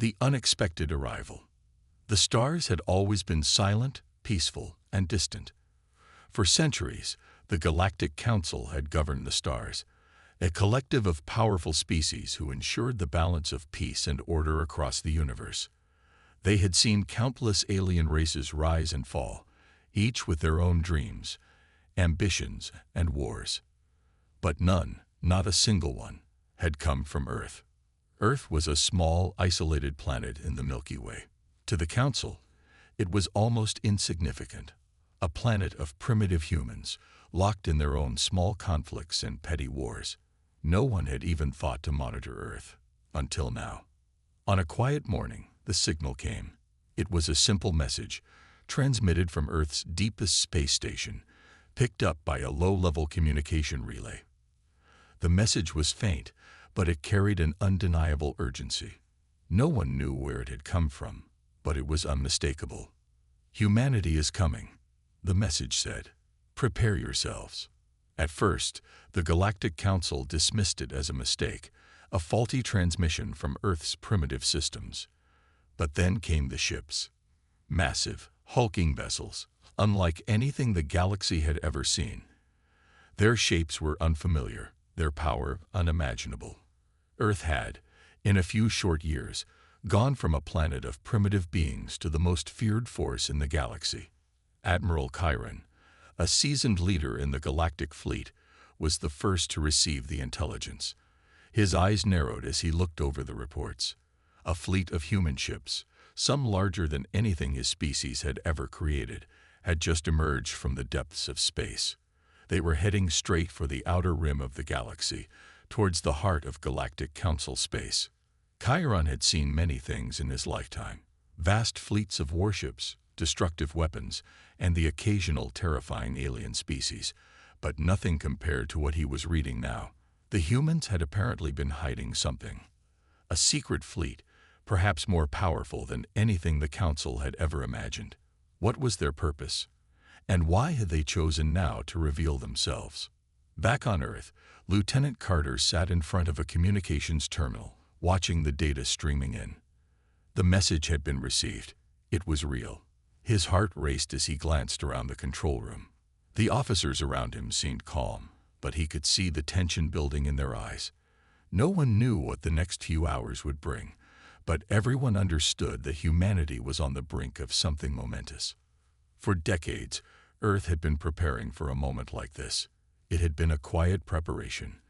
The unexpected arrival. The stars had always been silent, peaceful, and distant. For centuries, the Galactic Council had governed the stars, a collective of powerful species who ensured the balance of peace and order across the universe. They had seen countless alien races rise and fall, each with their own dreams, ambitions, and wars. But none, not a single one, had come from Earth. Earth was a small, isolated planet in the Milky Way. To the Council, it was almost insignificant, a planet of primitive humans, locked in their own small conflicts and petty wars. No one had even thought to monitor Earth, until now. On a quiet morning, the signal came. It was a simple message, transmitted from Earth's deepest space station, picked up by a low-level communication relay. The message was faint, but it carried an undeniable urgency. No one knew where it had come from, but it was unmistakable. "Humanity is coming," the message said. "Prepare yourselves." At first, the Galactic Council dismissed it as a mistake, a faulty transmission from Earth's primitive systems. But then came the ships. Massive, hulking vessels, unlike anything the galaxy had ever seen. Their shapes were unfamiliar, their power unimaginable. Earth had, in a few short years, gone from a planet of primitive beings to the most feared force in the galaxy. Admiral Chiron, a seasoned leader in the galactic fleet, was the first to receive the intelligence. His eyes narrowed as he looked over the reports. A fleet of human ships, some larger than anything his species had ever created, had just emerged from the depths of space. They were heading straight for the outer rim of the galaxy, towards the heart of Galactic Council space. Chiron had seen many things in his lifetime: vast fleets of warships, destructive weapons, and the occasional terrifying alien species, but nothing compared to what he was reading now. The humans had apparently been hiding something. A secret fleet, perhaps more powerful than anything the Council had ever imagined. What was their purpose? And why had they chosen now to reveal themselves? Back on Earth, Lieutenant Carter sat in front of a communications terminal, watching the data streaming in. The message had been received. It was real. His heart raced as he glanced around the control room. The officers around him seemed calm, but he could see the tension building in their eyes. No one knew what the next few hours would bring, but everyone understood that humanity was on the brink of something momentous. For decades, Earth had been preparing for a moment like this. It had been a quiet preparation.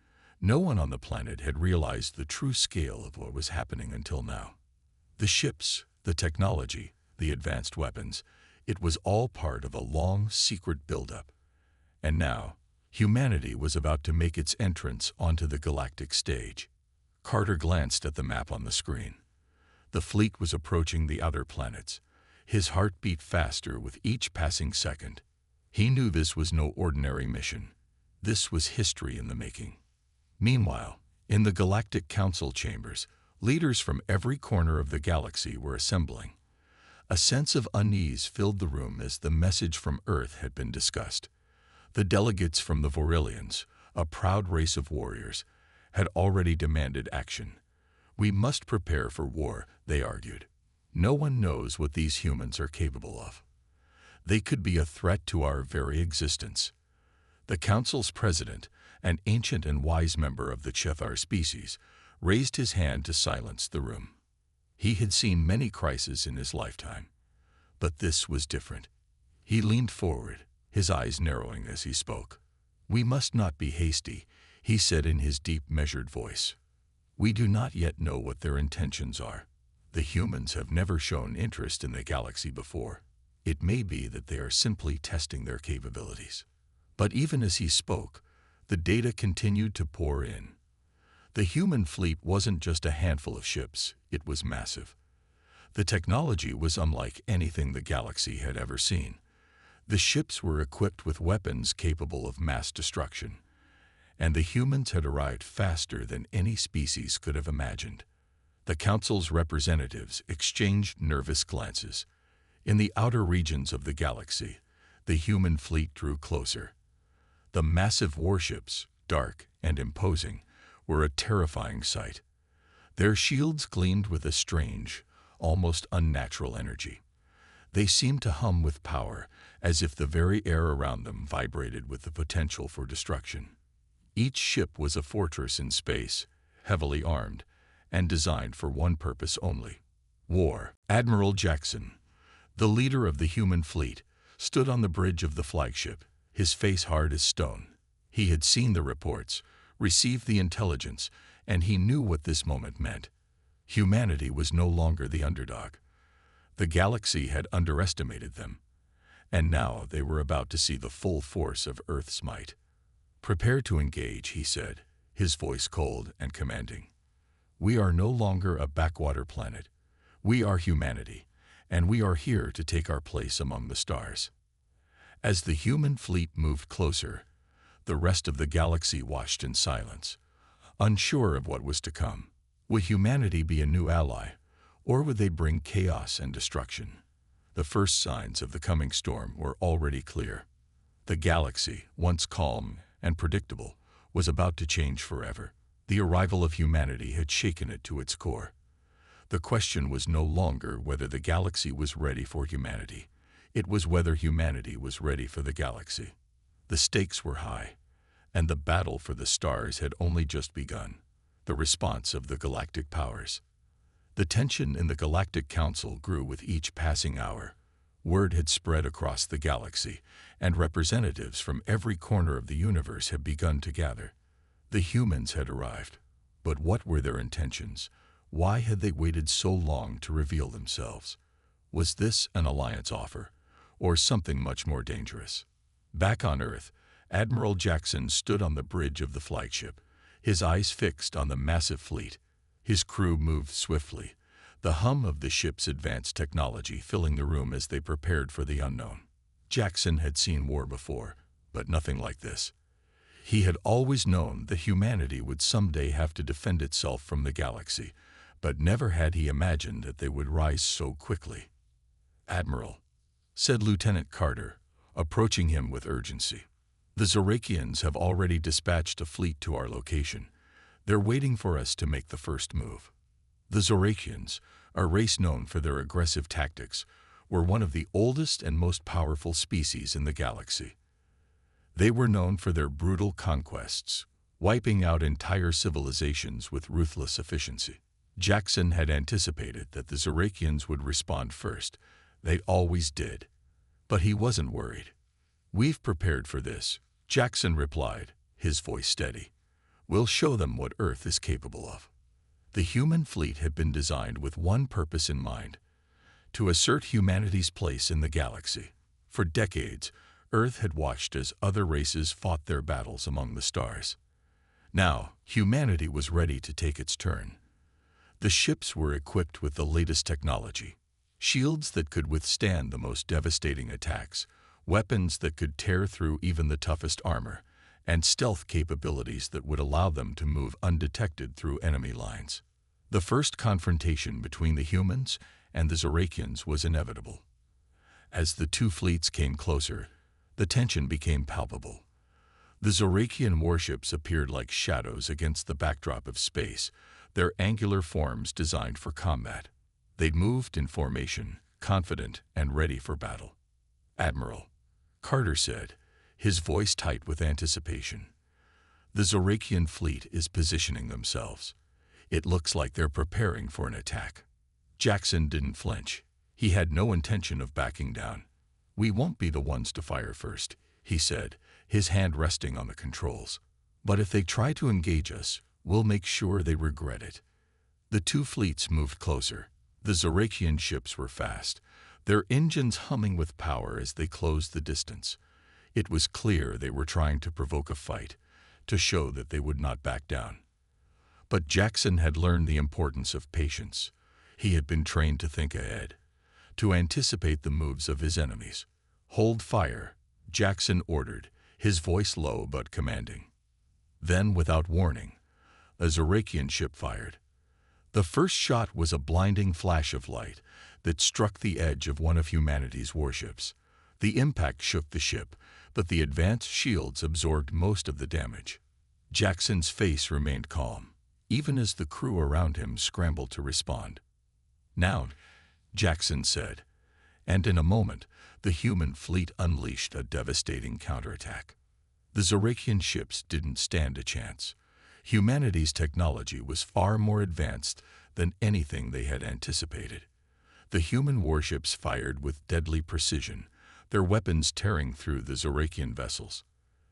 No one on the planet had realized the true scale of what was happening until now. The ships, the technology, the advanced weapons, it was all part of a long, secret buildup. And now, humanity was about to make its entrance onto the galactic stage. Carter glanced at the map on the screen. The fleet was approaching the outer planets. His heart beat faster with each passing second. He knew this was no ordinary mission. This was history in the making. Meanwhile, in the Galactic Council chambers, leaders from every corner of the galaxy were assembling. A sense of unease filled the room as the message from Earth had been discussed. The delegates from the Vorilians, a proud race of warriors, had already demanded action. "We must prepare for war," they argued. "No one knows what these humans are capable of. They could be a threat to our very existence." The Council's president, an ancient and wise member of the Chethar species, raised his hand to silence the room. He had seen many crises in his lifetime, but this was different. He leaned forward, his eyes narrowing as he spoke. "We must not be hasty," he said in his deep, measured voice. "We do not yet know what their intentions are. The humans have never shown interest in the galaxy before. It may be that they are simply testing their capabilities." But even as he spoke, the data continued to pour in. The human fleet wasn't just a handful of ships, it was massive. The technology was unlike anything the galaxy had ever seen. The ships were equipped with weapons capable of mass destruction, and the humans had arrived faster than any species could have imagined. The Council's representatives exchanged nervous glances. In the outer regions of the galaxy, the human fleet drew closer. The massive warships, dark and imposing, were a terrifying sight. Their shields gleamed with a strange, almost unnatural energy. They seemed to hum with power, as if the very air around them vibrated with the potential for destruction. Each ship was a fortress in space, heavily armed, and designed for one purpose only: war. Admiral Jackson, the leader of the human fleet, stood on the bridge of the flagship, his face hard as stone. He had seen the reports, received the intelligence, and he knew what this moment meant. Humanity was no longer the underdog. The galaxy had underestimated them, and now they were about to see the full force of Earth's might. "Prepare to engage," he said, his voice cold and commanding. "We are no longer a backwater planet. We are humanity, and we are here to take our place among the stars." As the human fleet moved closer, the rest of the galaxy watched in silence, unsure of what was to come. Would humanity be a new ally, or would they bring chaos and destruction? The first signs of the coming storm were already clear. The galaxy, once calm and predictable, was about to change forever. The arrival of humanity had shaken it to its core. The question was no longer whether the galaxy was ready for humanity. It was whether humanity was ready for the galaxy. The stakes were high, and the battle for the stars had only just begun. The response of the galactic powers. The tension in the Galactic Council grew with each passing hour. Word had spread across the galaxy, and representatives from every corner of the universe had begun to gather. The humans had arrived. But what were their intentions? Why had they waited so long to reveal themselves? Was this an alliance offer, or something much more dangerous? Back on Earth, Admiral Jackson stood on the bridge of the flagship, his eyes fixed on the massive fleet. His crew moved swiftly, the hum of the ship's advanced technology filling the room as they prepared for the unknown. Jackson had seen war before, but nothing like this. He had always known that humanity would someday have to defend itself from the galaxy, but never had he imagined that they would rise so quickly. "Admiral," said Lieutenant Carter, approaching him with urgency, "the Zorakians have already dispatched a fleet to our location. They're waiting for us to make the first move." The Zorakians, a race known for their aggressive tactics, were one of the oldest and most powerful species in the galaxy. They were known for their brutal conquests, wiping out entire civilizations with ruthless efficiency. Jackson had anticipated that the Zorakians would respond first. They always did. But he wasn't worried. "We've prepared for this," Jackson replied, his voice steady. "We'll show them what Earth is capable of." The human fleet had been designed with one purpose in mind: to assert humanity's place in the galaxy. For decades, Earth had watched as other races fought their battles among the stars. Now, humanity was ready to take its turn. The ships were equipped with the latest technology: shields that could withstand the most devastating attacks, weapons that could tear through even the toughest armor, and stealth capabilities that would allow them to move undetected through enemy lines. The first confrontation between the humans and the Zorakians was inevitable. As the two fleets came closer, the tension became palpable. The Zorakian warships appeared like shadows against the backdrop of space, their angular forms designed for combat. They moved in formation, confident and ready for battle. "Admiral," Carter said, his voice tight with anticipation, "the Zorakian fleet is positioning themselves. It looks like they're preparing for an attack." Jackson didn't flinch. He had no intention of backing down. "We won't be the ones to fire first," he said, his hand resting on the controls. "But if they try to engage us, we'll make sure they regret it." The two fleets moved closer. The Zorakian ships were fast, their engines humming with power as they closed the distance. It was clear they were trying to provoke a fight, to show that they would not back down. But Jackson had learned the importance of patience. He had been trained to think ahead, to anticipate the moves of his enemies. "Hold fire," Jackson ordered, his voice low but commanding. Then, without warning, a Zorakian ship fired. The first shot was a blinding flash of light that struck the edge of one of humanity's warships. The impact shook the ship, but the advanced shields absorbed most of the damage. Jackson's face remained calm. even as the crew around him scrambled to respond. "Now," Jackson said, and in a moment, the human fleet unleashed a devastating counterattack. The Zorakian ships didn't stand a chance. Humanity's technology was far more advanced than anything they had anticipated. The human warships fired with deadly precision, their weapons tearing through the Zorakian vessels.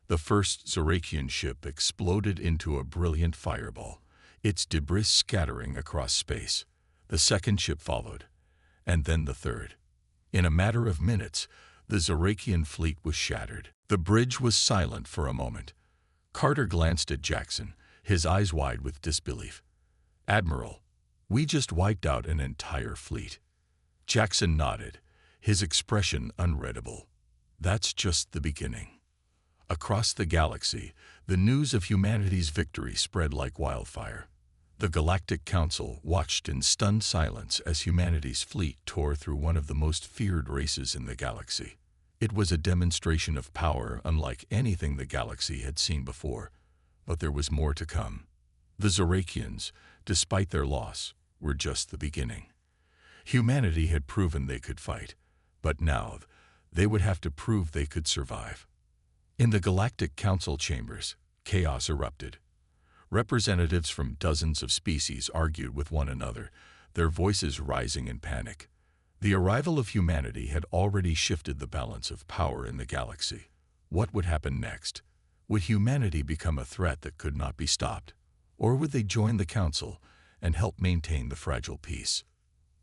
The first Zorakian ship exploded into a brilliant fireball, its debris scattering across space. The second ship followed, and then the third. In a matter of minutes, the Zorakian fleet was shattered. The bridge was silent for a moment. Carter glanced at Jackson, his eyes wide with disbelief. "Admiral, we just wiped out an entire fleet." Jackson nodded, his expression unreadable. "That's just the beginning." Across the galaxy, the news of humanity's victory spread like wildfire. The Galactic Council watched in stunned silence as humanity's fleet tore through one of the most feared races in the galaxy. It was a demonstration of power unlike anything the galaxy had seen before, but there was more to come. The Zorakians, despite their loss, were just the beginning. Humanity had proven they could fight, but now they would have to prove they could survive. In the Galactic Council chambers, chaos erupted. Representatives from dozens of species argued with one another, their voices rising in panic. The arrival of humanity had already shifted the balance of power in the galaxy. What would happen next? Would humanity become a threat that could not be stopped? Or would they join the Council and help maintain the fragile peace?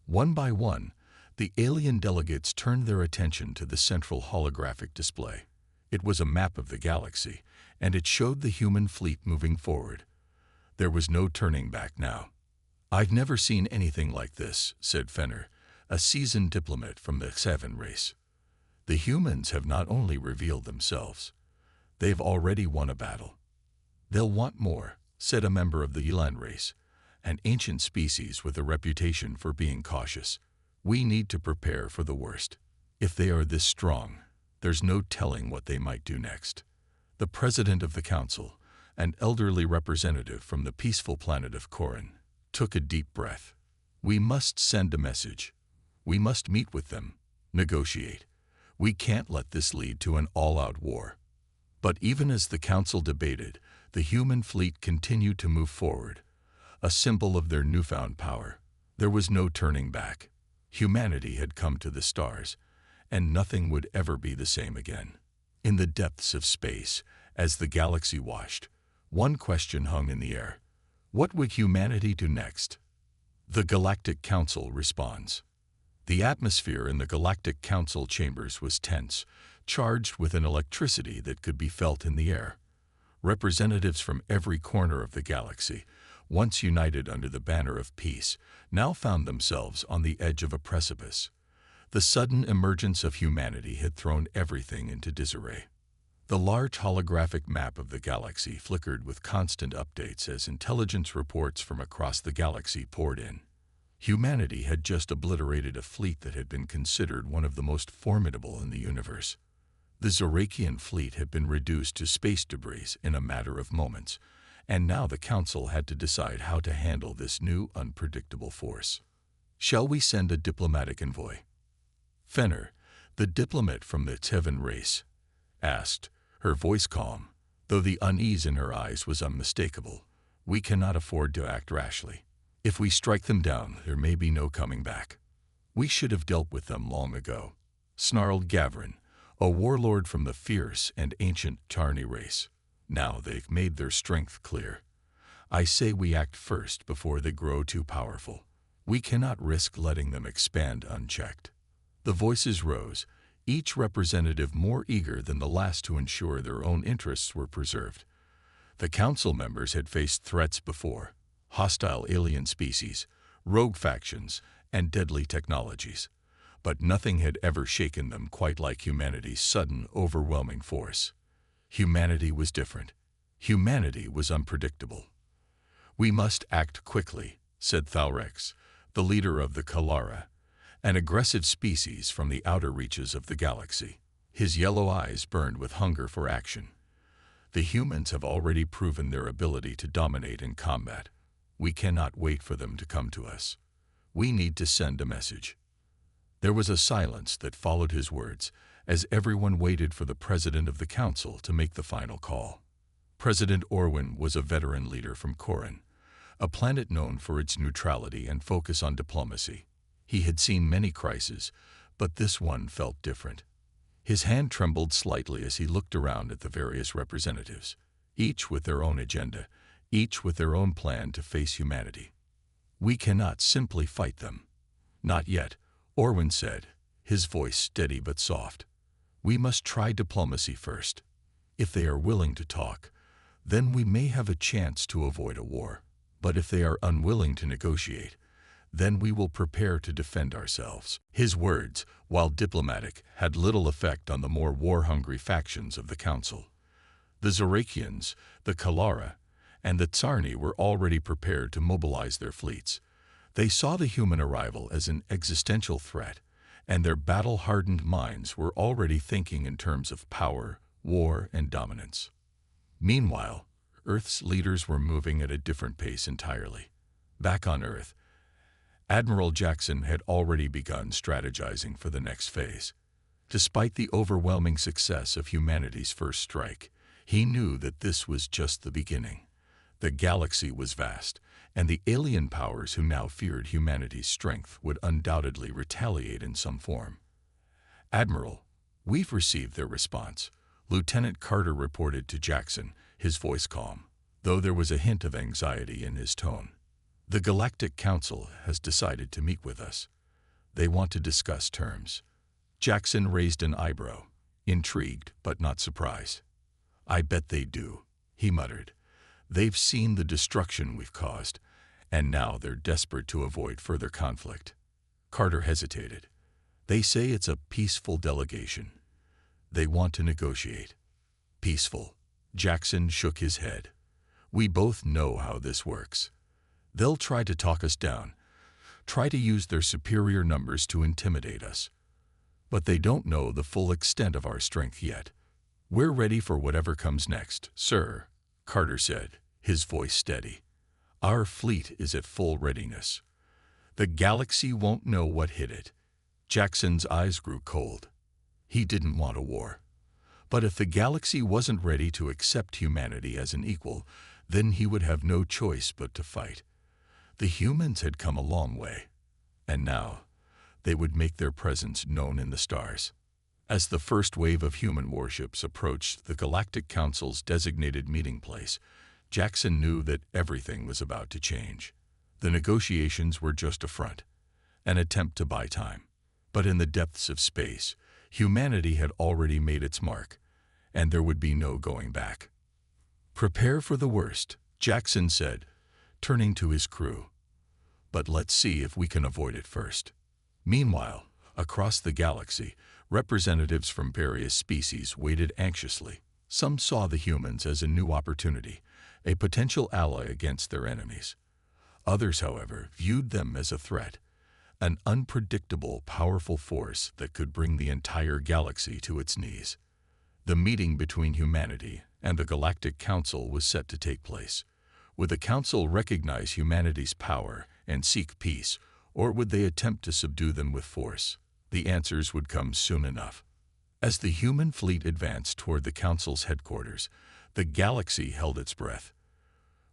One by one, the alien delegates turned their attention to the central holographic display. It was a map of the galaxy, and it showed the human fleet moving forward. There was no turning back now. "I've never seen anything like this," said Fenner, a seasoned diplomat from the Seven race. "The humans have not only revealed themselves, they've already won a battle." "They'll want more," said a member of the Elan race, an ancient species with a reputation for being cautious. "We need to prepare for the worst. If they are this strong, there's no telling what they might do next." The president of the council, an elderly representative from the peaceful planet of Corin, took a deep breath. "We must send a message. We must meet with them, negotiate. We can't let this lead to an all-out war." But even as the council debated, the human fleet continued to move forward, a symbol of their newfound power. There was no turning back. Humanity had come to the stars, and nothing would ever be the same again. In the depths of space, as the galaxy watched, one question hung in the air. What would humanity do next? The Galactic Council responds. The atmosphere in the Galactic Council chambers was tense, charged with an electricity that could be felt in the air. Representatives from every corner of the galaxy, once united under the banner of peace, now found themselves on the edge of a precipice. The sudden emergence of humanity had thrown everything into disarray. The large holographic map of the galaxy flickered with constant updates as intelligence reports from across the galaxy poured in. Humanity had just obliterated a fleet that had been considered one of the most formidable in the universe. The Zorakian fleet had been reduced to space debris in a matter of moments, and now the Council had to decide how to handle this new, unpredictable force. "Shall we send a diplomatic envoy?" Fenner, the diplomat from the Tevan race, asked, her voice calm, though the unease in her eyes was unmistakable. "We cannot afford to act rashly. If we strike them down, there may be no coming back." "We should have dealt with them long ago," snarled Gavrin, a warlord from the fierce and ancient Tarni race. "Now they've made their strength clear. I say we act first before they grow too powerful. We cannot risk letting them expand unchecked." The voices rose, each representative more eager than the last to ensure their own interests were preserved. The council members had faced threats before: hostile alien species, rogue factions, and deadly technologies. But nothing had ever shaken them quite like humanity's sudden, overwhelming force. Humanity was different. Humanity was unpredictable. "We must act quickly," said Thalrex, the leader of the Kalara, an aggressive species from the outer reaches of the galaxy. His yellow eyes burned with hunger for action. "The humans have already proven their ability to dominate in combat. We cannot wait for them to come to us. We need to send a message." There was a silence that followed his words, as everyone waited for the president of the council to make the final call. President Orwin was a veteran leader from Corin, a planet known for its neutrality and focus on diplomacy. He had seen many crises, but this one felt different. His hand trembled slightly as he looked around at the various representatives, each with their own agenda, each with their own plan to face humanity. "We cannot simply fight them." "Not yet," Orwin said, his voice steady but soft. "We must try diplomacy first. If they are willing to talk, then we may have a chance to avoid a war. But if they are unwilling to negotiate, then we will prepare to defend ourselves." His words, while diplomatic, had little effect on the more war-hungry factions of the council. The Zorakians, the Kalara, and the Tsarni were already prepared to mobilize their fleets. They saw the human arrival as an existential threat, and their battle-hardened minds were already thinking in terms of power, war, and dominance. Meanwhile, Earth's leaders were moving at a different pace entirely. Back on Earth, Admiral Jackson had already begun strategizing for the next phase. Despite the overwhelming success of humanity's first strike, he knew that this was just the beginning. The galaxy was vast, and the alien powers who now feared humanity's strength would undoubtedly retaliate in some form. "Admiral, we've received their response," Lieutenant Carter reported to Jackson, his voice calm, though there was a hint of anxiety in his tone. "The Galactic Council has decided to meet with us. They want to discuss terms." Jackson raised an eyebrow, intrigued but not surprised. "I bet they do," he muttered. "They've seen the destruction we've caused, and now they're desperate to avoid further conflict." Carter hesitated. "They say it's a peaceful delegation. They want to negotiate." "Peaceful?" Jackson shook his head. "We both know how this works. They'll try to talk us down, try to use their superior numbers to intimidate us. But they don't know the full extent of our strength yet. We're ready for whatever comes next, sir," Carter said, his voice steady. "Our fleet is at full readiness. The galaxy won't know what hit it." Jackson's eyes grew cold. He didn't want a war. But if the galaxy wasn't ready to accept humanity as an equal, then he would have no choice but to fight. The humans had come a long way, and now they would make their presence known in the stars. As the first wave of human warships approached the Galactic Council's designated meeting place, Jackson knew that everything was about to change. The negotiations were just a front, an attempt to buy time. But in the depths of space, humanity had already made its mark, and there would be no going back. "Prepare for the worst," Jackson said, turning to his crew. "But let's see if we can avoid it first." Meanwhile, across the galaxy, representatives from various species waited anxiously. Some saw the humans as a new opportunity, a potential ally against their enemies. Others, however, viewed them as a threat, an unpredictable, powerful force that could bring the entire galaxy to its knees. The meeting between humanity and the Galactic Council was set to take place. Would the Council recognize humanity's power and seek peace, or would they attempt to subdue them with force? The answers would come soon enough. As the human fleet advanced toward the Council's headquarters, the galaxy held its breath.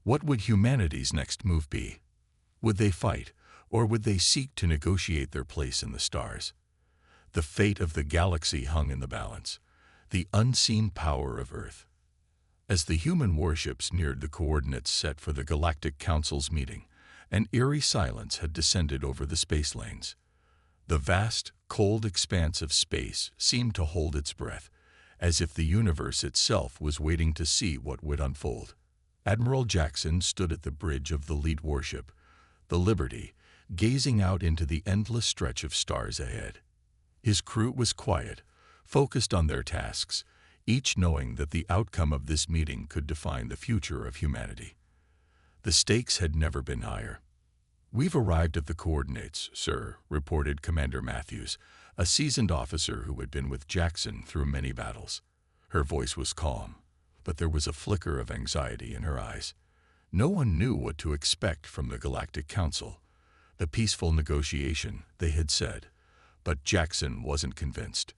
What would humanity's next move be? Would they fight, or would they seek to negotiate their place in the stars? The fate of the galaxy hung in the balance, the unseen power of Earth. As the human warships neared the coordinates set for the Galactic Council's meeting, an eerie silence had descended over the space lanes. The vast, cold expanse of space seemed to hold its breath, as if the universe itself was waiting to see what would unfold. Admiral Jackson stood at the bridge of the lead warship, the Liberty, gazing out into the endless stretch of stars ahead. His crew was quiet, focused on their tasks, each knowing that the outcome of this meeting could define the future of humanity. The stakes had never been higher. "We've arrived at the coordinates, sir," reported Commander Matthews, a seasoned officer who had been with Jackson through many battles. Her voice was calm, but there was a flicker of anxiety in her eyes. No one knew what to expect from the Galactic Council, the peaceful negotiation, they had said. But Jackson wasn't convinced.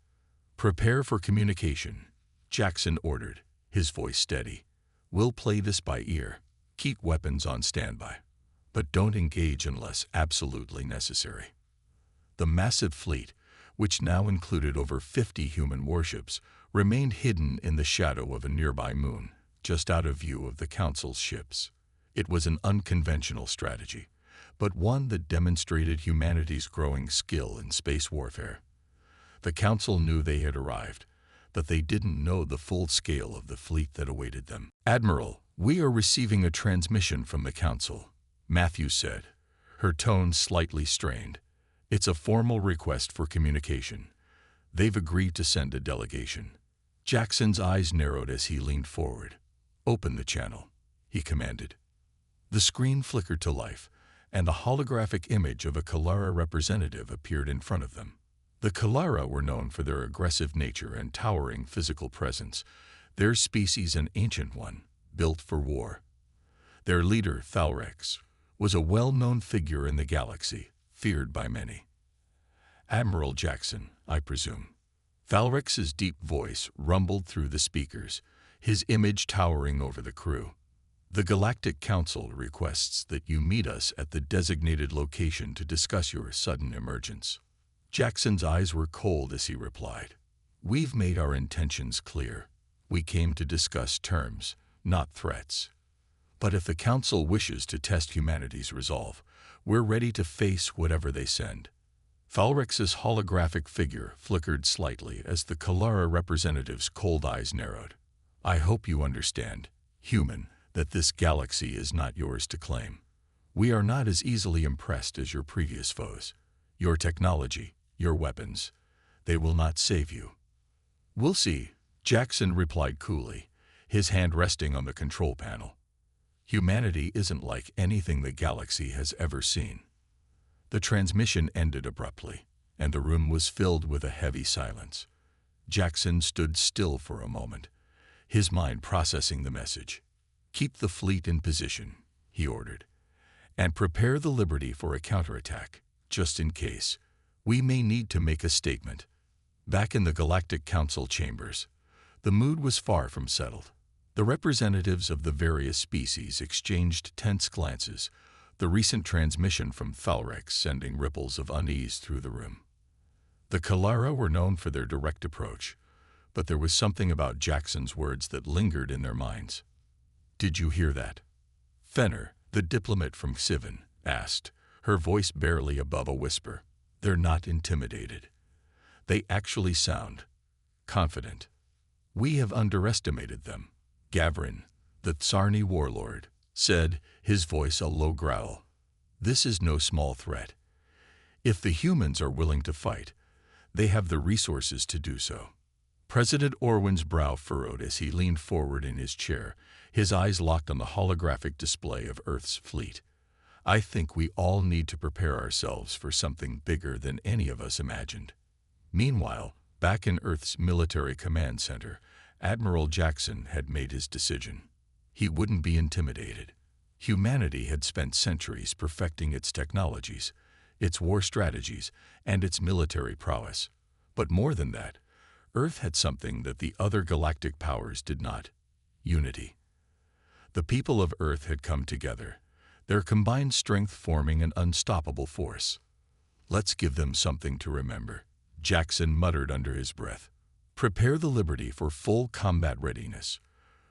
"Prepare for communication," Jackson ordered, his voice steady. "We'll play this by ear. Keep weapons on standby. But don't engage unless absolutely necessary." The massive fleet, which now included over 50 human warships, remained hidden in the shadow of a nearby moon, just out of view of the Council's ships. It was an unconventional strategy, but one that demonstrated humanity's growing skill in space warfare. The Council knew they had arrived, but they didn't know the full scale of the fleet that awaited them. "Admiral, we are receiving a transmission from the Council," Matthews said, her tone slightly strained. "It's a formal request for communication. They've agreed to send a delegation." Jackson's eyes narrowed as he leaned forward. "Open the channel," he commanded. The screen flickered to life, and a holographic image of a Kalara representative appeared in front of them. The Kalara were known for their aggressive nature and towering physical presence, their species an ancient one, built for war. Their leader, Thalrex, was a well-known figure in the galaxy, feared by many. "Admiral Jackson, I presume." Thalrex's deep voice rumbled through the speakers, his image towering over the crew. "The Galactic Council requests that you meet us at the designated location to discuss your sudden emergence." Jackson's eyes were cold as he replied, "We've made our intentions clear. We came to discuss terms, not threats. But if the Council wishes to test humanity's resolve, we're ready to face whatever they send." Thalrex's holographic figure flickered slightly as the Kalara representative's cold eyes narrowed. "I hope you understand, human, that this galaxy is not yours to claim. We are not as easily impressed as your previous foes. Your technology, your weapons, they will not save you." "We'll see," Jackson replied coolly, his hand resting on the control panel. "Humanity isn't like anything the galaxy has ever seen." The transmission ended abruptly, and the room was filled with a heavy silence. Jackson stood still for a moment, his mind processing the message. "Keep the fleet in position," he ordered, "and prepare the Liberty for a counterattack, just in case. We may need to make a statement." Back in the Galactic Council chambers, the mood was far from settled. The representatives of the various species exchanged tense glances, the recent transmission from Thalrex sending ripples of unease through the room. The Kalara were known for their direct approach, but there was something about Jackson's words that lingered in their minds. "Did you hear that?" Fenner, the diplomat from Xivan, asked, her voice barely above a whisper. "They're not intimidated. They actually sound confident." "We have underestimated them," Gavrin, the Tsarni warlord, said, his voice a low growl. "This is no small threat. If the humans are willing to fight, they have the resources to do so." President Orwin's brow furrowed as he leaned forward in his chair, his eyes locked on the holographic display of Earth's fleet. "I think we all need to prepare ourselves for something bigger than any of us imagined." Meanwhile, back in Earth's military command center, Admiral Jackson had made his decision. He wouldn't be intimidated. Humanity had spent centuries perfecting its technologies, its war strategies, and its military prowess. But more than that, Earth had something that the other galactic powers did not: unity. The people of Earth had come together, their combined strength forming an unstoppable force. "Let's give them something to remember," Jackson muttered under his breath. "Prepare the Liberty for full combat readiness.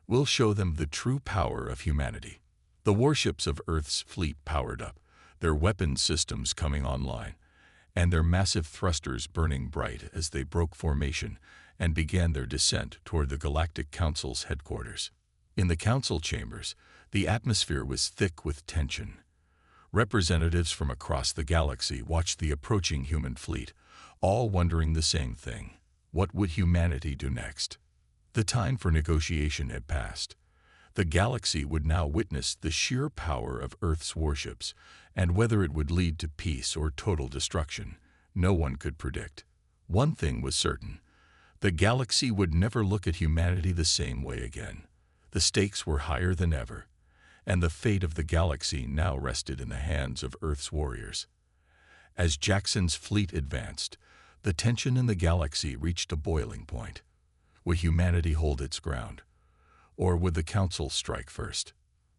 We'll show them the true power of humanity." The warships of Earth's fleet powered up, their weapons systems coming online, and their massive thrusters burning bright as they broke formation and began their descent toward the Galactic Council's headquarters. In the council chambers, the atmosphere was thick with tension. Representatives from across the galaxy watched the approaching human fleet, all wondering the same thing: what would humanity do next? The time for negotiation had passed. The galaxy would now witness the sheer power of Earth's warships, and whether it would lead to peace or total destruction, no one could predict. One thing was certain: the galaxy would never look at humanity the same way again. The stakes were higher than ever, and the fate of the galaxy now rested in the hands of Earth's warriors. As Jackson's fleet advanced, the tension in the galaxy reached a boiling point. Would humanity hold its ground? Or would the Council strike first?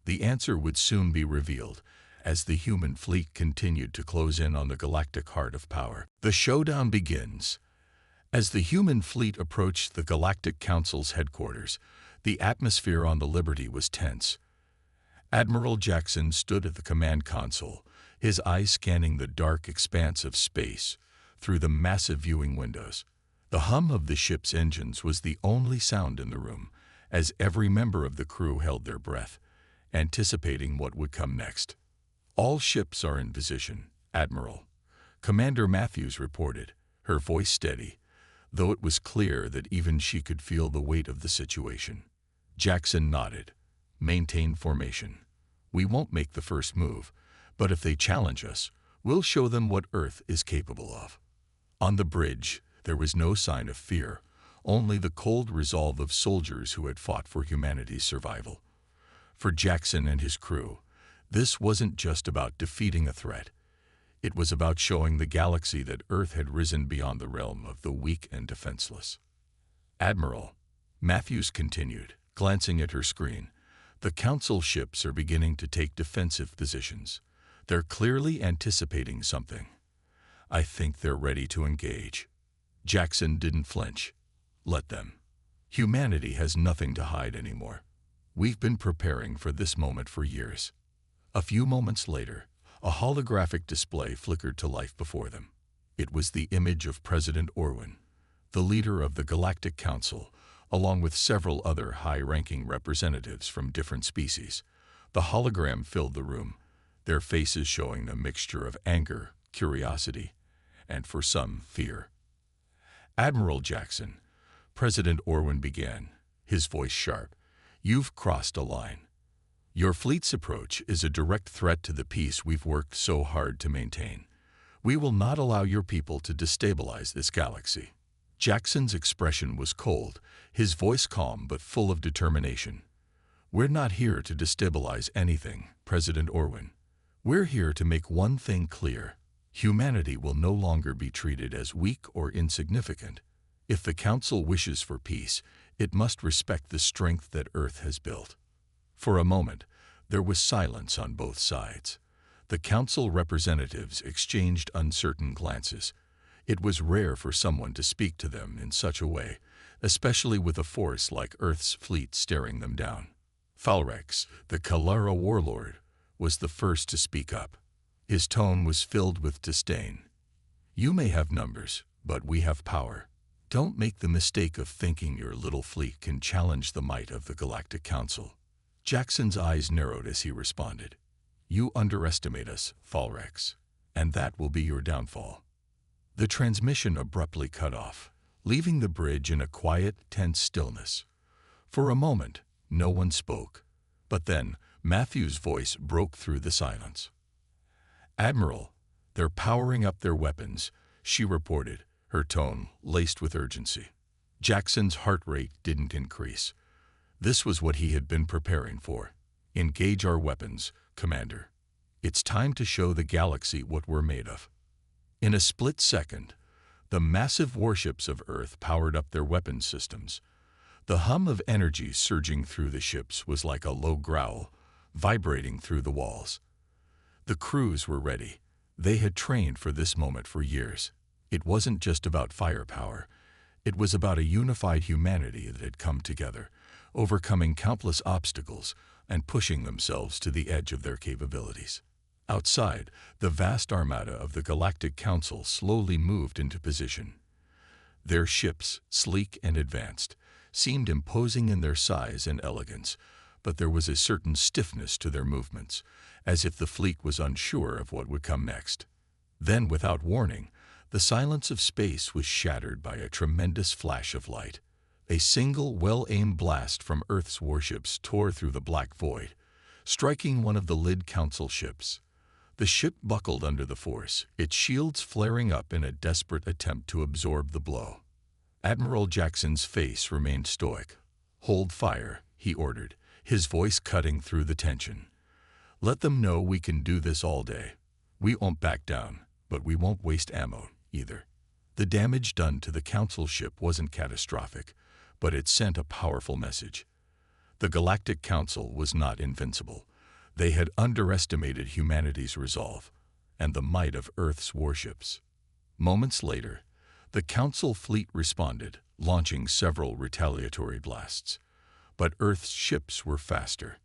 The answer would soon be revealed as the human fleet continued to close in on the galactic heart of power. The showdown begins. As the human fleet approached the Galactic Council's headquarters, the atmosphere on the Liberty was tense. Admiral Jackson stood at the command console, his eyes scanning the dark expanse of space through the massive viewing windows. The hum of the ship's engines was the only sound in the room, as every member of the crew held their breath, anticipating what would come next. "All ships are in position, Admiral," Commander Matthews reported, her voice steady, though it was clear that even she could feel the weight of the situation. Jackson nodded. "Maintain formation. We won't make the first move, but if they challenge us, we'll show them what Earth is capable of." On the bridge, there was no sign of fear, only the cold resolve of soldiers who had fought for humanity's survival. For Jackson and his crew, this wasn't just about defeating a threat. It was about showing the galaxy that Earth had risen beyond the realm of the weak and defenseless. "Admiral," Matthews continued, glancing at her screen, "the Council ships are beginning to take defensive positions. They're clearly anticipating something. I think they're ready to engage." Jackson didn't flinch. "Let them. Humanity has nothing to hide anymore. We've been preparing for this moment for years." A few moments later, a holographic display flickered to life before them. It was the image of President Orwin, the leader of the Galactic Council, along with several other high-ranking representatives from different species. The hologram filled the room, their faces showing a mixture of anger, curiosity, and for some, fear. "Admiral Jackson," President Orwin began, his voice sharp, "you've crossed a line. Your fleet's approach is a direct threat to the peace we've worked so hard to maintain. We will not allow your people to destabilize this galaxy." Jackson's expression was cold, his voice calm but full of determination. "We're not here to destabilize anything, President Orwin. We're here to make one thing clear. Humanity will no longer be treated as weak or insignificant. If the Council wishes for peace, it must respect the strength that Earth has built." For a moment, there was silence on both sides. The Council representatives exchanged uncertain glances. It was rare for someone to speak to them in such a way, especially with a force like Earth's fleet staring them down. Falrex, the Kalara warlord, was the first to speak up. His tone was filled with disdain. "You may have numbers, but we have power. Don't make the mistake of thinking your little fleet can challenge the might of the Galactic Council." Jackson's eyes narrowed as he responded. "You underestimate us, Falrex, and that will be your downfall." The transmission abruptly cut off, leaving the bridge in a quiet, tense stillness. For a moment, no one spoke, but then Matthew's voice broke through the silence. "Admiral, they're powering up their weapons," she reported, her tone laced with urgency. Jackson's heart rate didn't increase. This was what he had been preparing for. "Engage our weapons, Commander. It's time to show the galaxy what we're made of." In a split second, the massive warships of Earth powered up their weapons systems. The hum of energy surging through the ships was like a low growl, vibrating through the walls. The crews were ready. They had trained for this moment for years. It wasn't just about firepower. It was about a unified humanity that had come together, overcoming countless obstacles and pushing themselves to the edge of their capabilities. Outside, the vast armada of the Galactic Council slowly moved into position. Their ships, sleek and advanced, seemed imposing in their size and elegance, but there was a certain stiffness to their movements, as if the fleet was unsure of what would come next. Then, without warning, the silence of space was shattered by a tremendous flash of light. A single, well-aimed blast from Earth's warships tore through the black void, striking one of the Lid Council ships. The ship buckled under the force, its shields flaring up in a desperate attempt to absorb the blow. Admiral Jackson's face remained stoic. "Hold fire," he ordered, his voice cutting through the tension. Let them know we can do this all day. We won't back down, but we won't waste ammo either. The damage done to the Council ship wasn't catastrophic, but it sent a powerful message. The Galactic Council was not invincible. They had underestimated humanity's resolve and the might of Earth's warships. Moments later, the Council fleet responded, launching several retaliatory blasts. But Earth's ships were faster.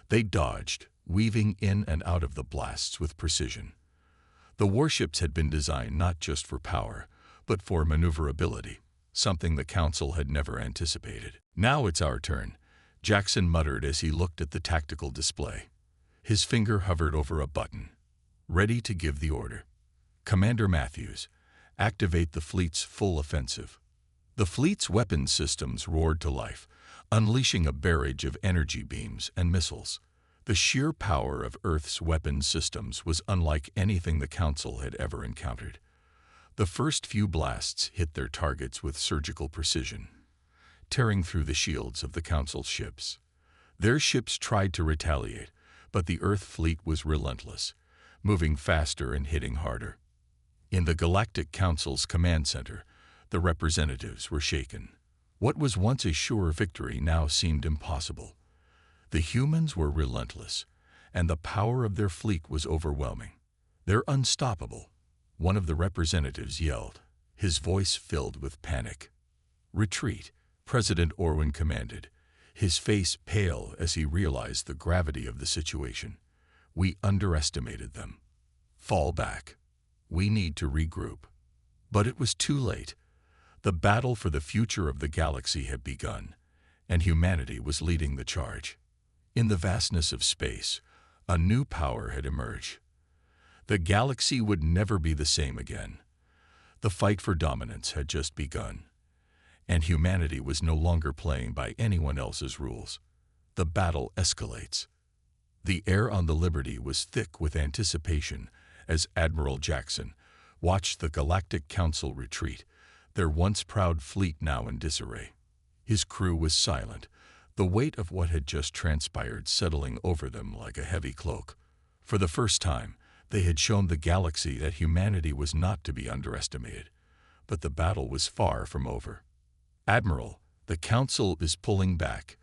They dodged, weaving in and out of the blasts with precision. The warships had been designed not just for power, but for maneuverability, something the Council had never anticipated. "Now it's our turn," Jackson muttered as he looked at the tactical display. His finger hovered over a button, ready to give the order. "Commander Matthews, activate the fleet's full offensive." The fleet's weapons systems roared to life, unleashing a barrage of energy beams and missiles. The sheer power of Earth's weapons systems was unlike anything the Council had ever encountered. The first few blasts hit their targets with surgical precision, tearing through the shields of the Council's ships. Their ships tried to retaliate, but the Earth fleet was relentless, moving faster and hitting harder. In the Galactic Council's command center, the representatives were shaken. What was once a sure victory now seemed impossible. The humans were relentless, and the power of their fleet was overwhelming. "They're unstoppable," one of the representatives yelled, his voice filled with panic. "Retreat," President Orwin commanded, his face pale as he realized the gravity of the situation. "We underestimated them. Fall back. We need to regroup." But it was too late. The battle for the future of the galaxy had begun, and humanity was leading the charge. In the vastness of space, a new power had emerged. The galaxy would never be the same again. The fight for dominance had just begun, and humanity was no longer playing by anyone else's rules. The battle escalates. The air on the Liberty was thick with anticipation as Admiral Jackson watched the Galactic Council retreat, their once proud fleet now in disarray. His crew was silent, the weight of what had just transpired settling over them like a heavy cloak. For the first time, they had shown the galaxy that humanity was not to be underestimated, but the battle was far from over. "Admiral, the Council is pulling back,"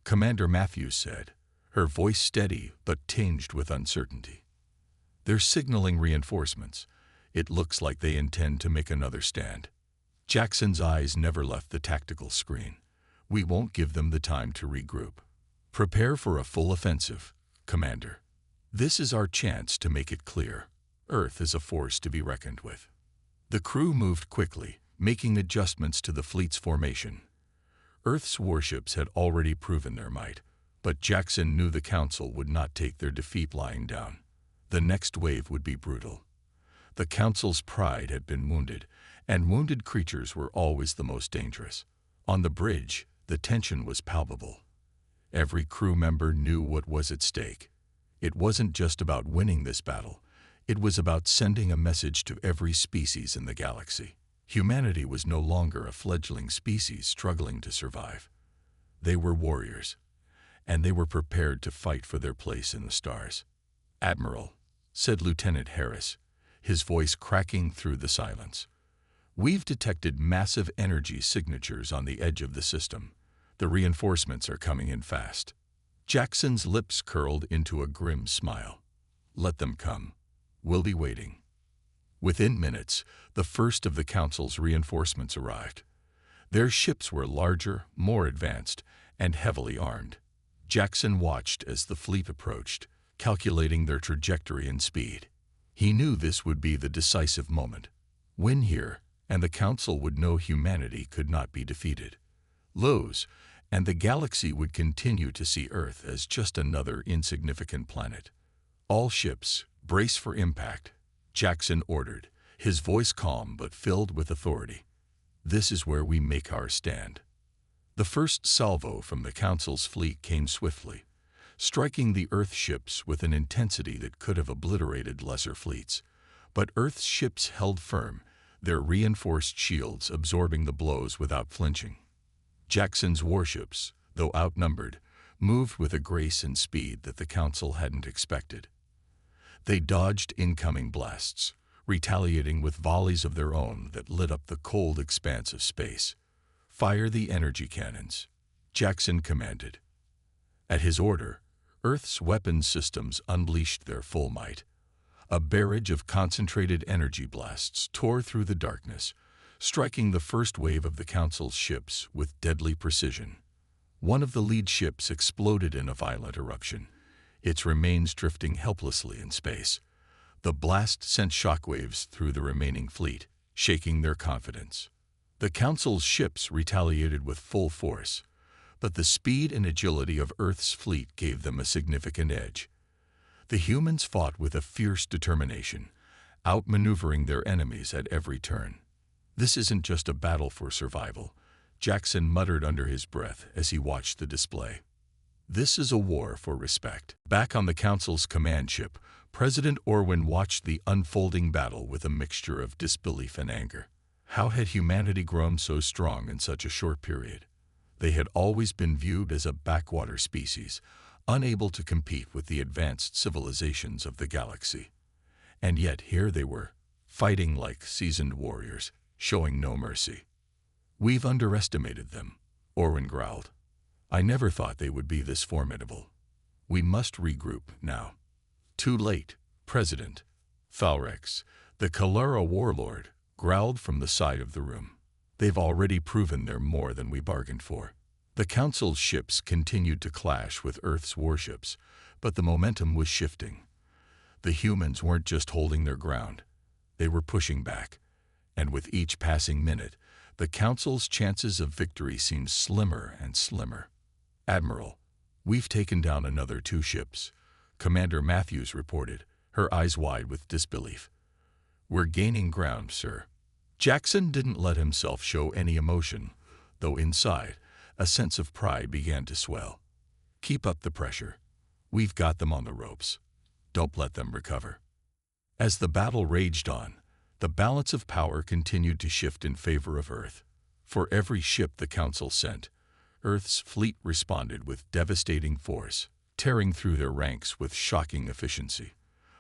Commander Matthews said, her voice steady but tinged with uncertainty. "They're signaling reinforcements. It looks like they intend to make another stand." Jackson's eyes never left the tactical screen. "We won't give them the time to regroup. Prepare for a full offensive, Commander. This is our chance to make it clear. Earth is a force to be reckoned with." The crew moved quickly, making adjustments to the fleet's formation. Earth's warships had already proven their might, but Jackson knew the Council would not take their defeat lying down. The next wave would be brutal. The Council's pride had been wounded, and wounded creatures were always the most dangerous. On the bridge, the tension was palpable. Every crew member knew what was at stake. It wasn't just about winning this battle. It was about sending a message to every species in the galaxy. Humanity was no longer a fledgling species struggling to survive. They were warriors, and they were prepared to fight for their place in the stars. "Admiral," said Lieutenant Harris, his voice cracking through the silence, "we've detected massive energy signatures on the edge of the system. The reinforcements are coming in fast." Jackson's lips curled into a grim smile. "Let them come. We'll be waiting." Within minutes, the first of the Council's reinforcements arrived. Their ships were larger, more advanced, and heavily armed. Jackson watched as the fleet approached, calculating their trajectory and speed. He knew this would be the decisive moment. Win here, and the Council would know humanity could not be defeated. Lose, and the galaxy would continue to see Earth as just another insignificant planet. "All ships, brace for impact," Jackson ordered, his voice calm but filled with authority. "This is where we make our stand." The first salvo from the Council's fleet came swiftly, striking the Earth ships with an intensity that could have obliterated lesser fleets. But Earth's ships held firm, their reinforced shields absorbing the blows without flinching. Jackson's warships, though outnumbered, moved with a grace and speed that the Council hadn't expected. They dodged incoming blasts, retaliating with volleys of their own that lit up the cold expanse of space. "Fire the energy cannons," Jackson commanded. At his order, Earth's weapons systems unleashed their full might. A barrage of concentrated energy blasts tore through the darkness, striking the first wave of the Council's ships with deadly precision. One of the lead ships exploded in a violent eruption, its remains drifting helplessly in space. The blast sent shockwaves through the remaining fleet, shaking their confidence. The Council's ships retaliated with full force, but the speed and agility of Earth's fleet gave them a significant edge. The humans fought with a fierce determination, outmaneuvering their enemies at every turn. "This isn't just a battle for survival," Jackson muttered under his breath as he watched the display. "This is a war for respect." Back on the Council's command ship, President Orwin watched the unfolding battle with a mixture of disbelief and anger. How had humanity grown so strong in such a short period? They had always been viewed as a backwater species, unable to compete with the advanced civilizations of the galaxy. And yet here they were, fighting like seasoned warriors, showing no mercy. "We've underestimated them," Orwin growled. "I never thought they would be this formidable. We must regroup now." "Too late, President." Thalrex, the Kalara warlord, growled from the side of the room. "They've already proven they're more than we bargained for." The Council's ships continued to clash with Earth's warships, but the momentum was shifting. The humans weren't just holding their ground. They were pushing back, and with each passing minute, the Council's chances of victory seemed slimmer and slimmer. "Admiral, we've taken down another 2 ships," Commander Matthews reported, her eyes wide with disbelief. "We're gaining ground, sir." Jackson didn't let himself show any emotion, though inside, a sense of pride began to swell. "Keep up the pressure. We've got them on the ropes. Don't let them recover." As the battle raged on, the balance of power continued to shift in favor of Earth. For every ship the Council sent, Earth's fleet responded with devastating force, tearing through their ranks with shocking efficiency.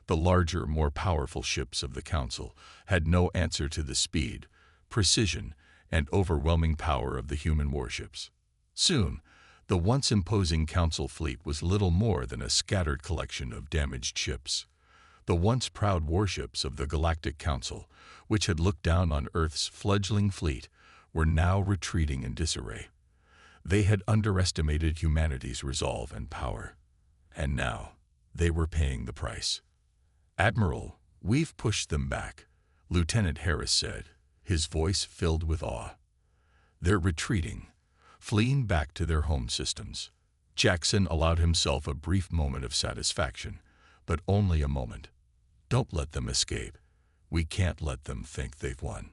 The larger, more powerful ships of the Council had no answer to the speed, precision, and overwhelming power of the human warships. Soon, the once imposing Council fleet was little more than a scattered collection of damaged ships. The once proud warships of the Galactic Council, which had looked down on Earth's fledgling fleet, were now retreating in disarray. They had underestimated humanity's resolve and power, and now they were paying the price. "Admiral, we've pushed them back," Lieutenant Harris said, his voice filled with awe. "They're retreating, fleeing back to their home systems." Jackson allowed himself a brief moment of satisfaction, but only a moment. "Don't let them escape. We can't let them think they've won."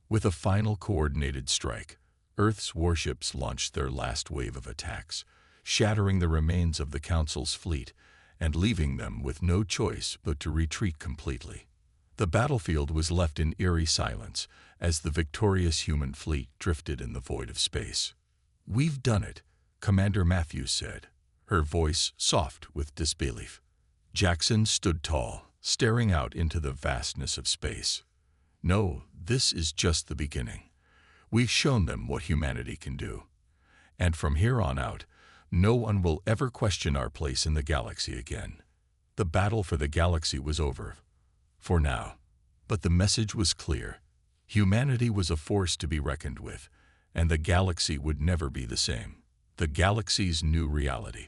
With a final coordinated strike, Earth's warships launched their last wave of attacks, shattering the remains of the Council's fleet and leaving them with no choice but to retreat completely. The battlefield was left in eerie silence as the victorious human fleet drifted in the void of space. "We've done it," Commander Matthews said, her voice soft with disbelief. Jackson stood tall, staring out into the vastness of space. "No, this is just the beginning. We've shown them what humanity can do. And from here on out, no one will ever question our place in the galaxy again." The battle for the galaxy was over, for now. But the message was clear. Humanity was a force to be reckoned with, and the galaxy would never be the same. The galaxy's new reality.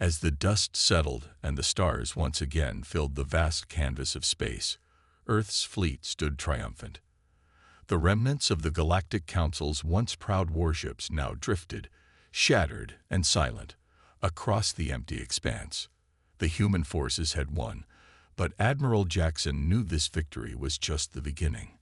As the dust settled and the stars once again filled the vast canvas of space, Earth's fleet stood triumphant. The remnants of the Galactic Council's once proud warships now drifted, shattered and silent, across the empty expanse. The human forces had won, but Admiral Jackson knew this victory was just the beginning.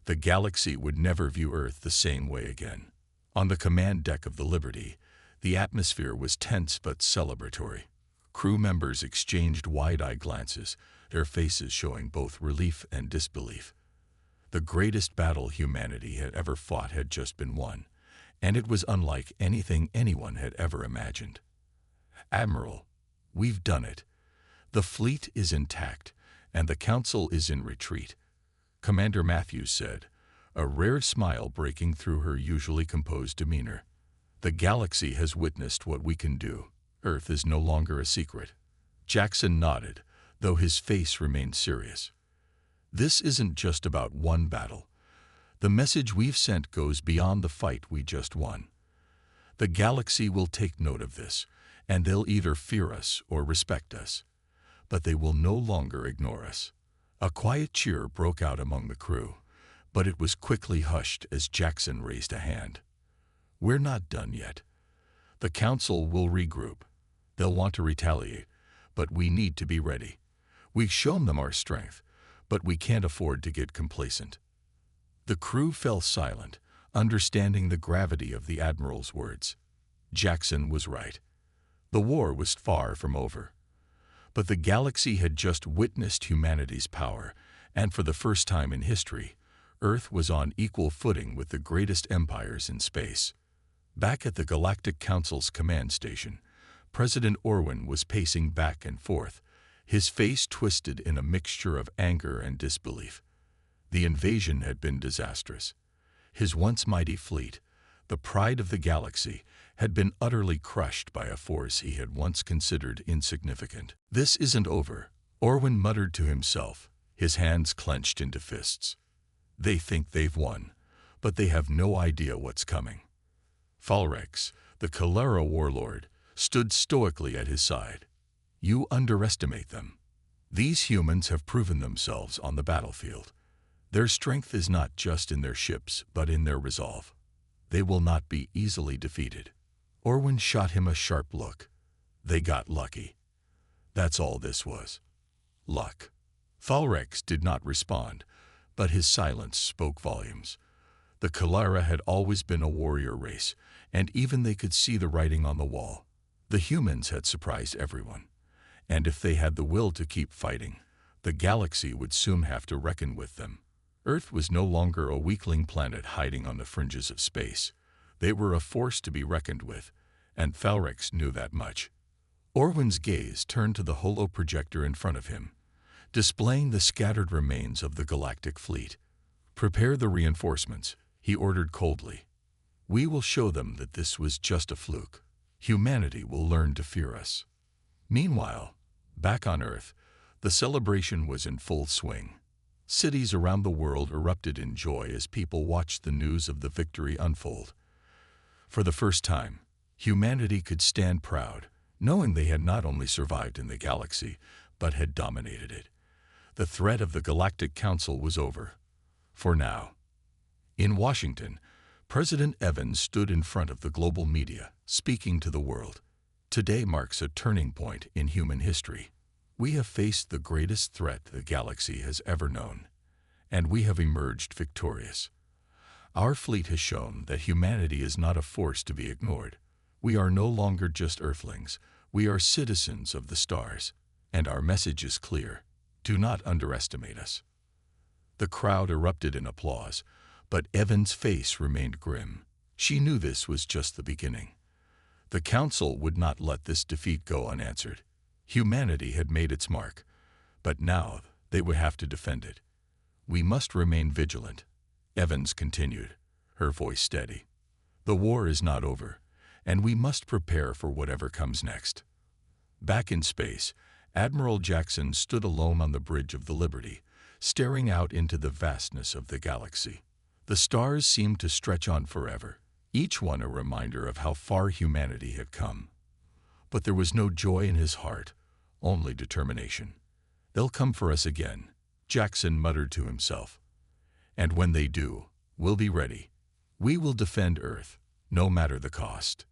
The galaxy would never view Earth the same way again. On the command deck of the Liberty, the atmosphere was tense but celebratory. Crew members exchanged wide-eyed glances, their faces showing both relief and disbelief. The greatest battle humanity had ever fought had just been won, and it was unlike anything anyone had ever imagined. "Admiral, we've done it. The fleet is intact, and the Council is in retreat," Commander Matthews said, a rare smile breaking through her usually composed demeanor. "The galaxy has witnessed what we can do. Earth is no longer a secret." Jackson nodded, though his face remained serious. "This isn't just about one battle. The message we've sent goes beyond the fight we just won. The galaxy will take note of this, and they'll either fear us or respect us. But they will no longer ignore us." A quiet cheer broke out among the crew, but it was quickly hushed as Jackson raised a hand. "We're not done yet. The Council will regroup. They'll want to retaliate, but we need to be ready. We've shown them our strength, but we can't afford to get complacent." The crew fell silent, understanding the gravity of the Admiral's words. Jackson was right. The war was far from over. But the galaxy had just witnessed humanity's power, and for the first time in history, Earth was on equal footing with the greatest empires in space. Back at the Galactic Council's command station, President Orwin was pacing back and forth, his face twisted in a mixture of anger and disbelief. The invasion had been disastrous. His once mighty fleet, the pride of the galaxy, had been utterly crushed by a force he had once considered insignificant. "This isn't over," Orwin muttered to himself, his hands clenched into fists. "They think they've won, but they have no idea what's coming." Falrex, the Kalara warlord, stood stoically at his side. "You underestimate them. These humans have proven themselves on the battlefield. Their strength is not just in their ships, but in their resolve. They will not be easily defeated." Orwin shot him a sharp look. "They got lucky. That's all this was. Luck." Falrex did not respond, but his silence spoke volumes. The Kalara had always been a warrior race, and even they could see the writing on the wall. The humans had surprised everyone, and if they had the will to keep fighting, the galaxy would soon have to reckon with them. Earth was no longer a weakling planet hiding on the fringes of space. They were a force to be reckoned with, and Falrex knew that much. Orwin's gaze turned to the holoprojector in front of him, displaying the scattered remains of the galactic fleet. "Prepare the reinforcements," he ordered coldly. "We will show them that this was just a fluke. Humanity will learn to fear us." Meanwhile, back on Earth, the celebration was in full swing. Cities around the world erupted in joy as people watched the news of the victory unfold. For the first time, humanity could stand proud, knowing they had not only survived in the galaxy, but had dominated it. The threat of the Galactic Council was over. For now. In Washington, President Evans stood in front of the global media, speaking to the world. "Today marks a turning point in human history. We have faced the greatest threat the galaxy has ever known, and we have emerged victorious. Our fleet has shown that humanity is not a force to be ignored. We are no longer just Earthlings. We are citizens of the stars, and our message is clear. Do not underestimate us." The crowd erupted in applause, but Evans' face remained grim. She knew this was just the beginning. The Council would not let this defeat go unanswered. Humanity had made its mark, but now they would have to defend it. "We must remain vigilant," Evans continued, her voice steady. "The war is not over, and we must prepare for whatever comes next." Back in space, Admiral Jackson stood alone on the bridge of the Liberty, staring out into the vastness of the galaxy. The stars seemed to stretch on forever, each one a reminder of how far humanity had come. But there was no joy in his heart, only determination. "They'll come for us again," Jackson muttered to himself. "And when they do, we'll be ready. We will defend Earth, no matter the cost."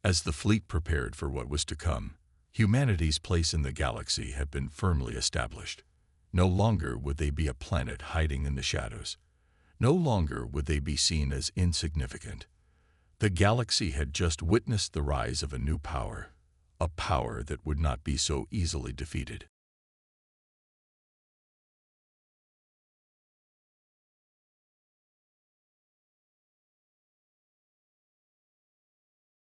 As the fleet prepared for what was to come, humanity's place in the galaxy had been firmly established. No longer would they be a planet hiding in the shadows. No longer would they be seen as insignificant. The galaxy had just witnessed the rise of a new power, a power that would not be so easily defeated.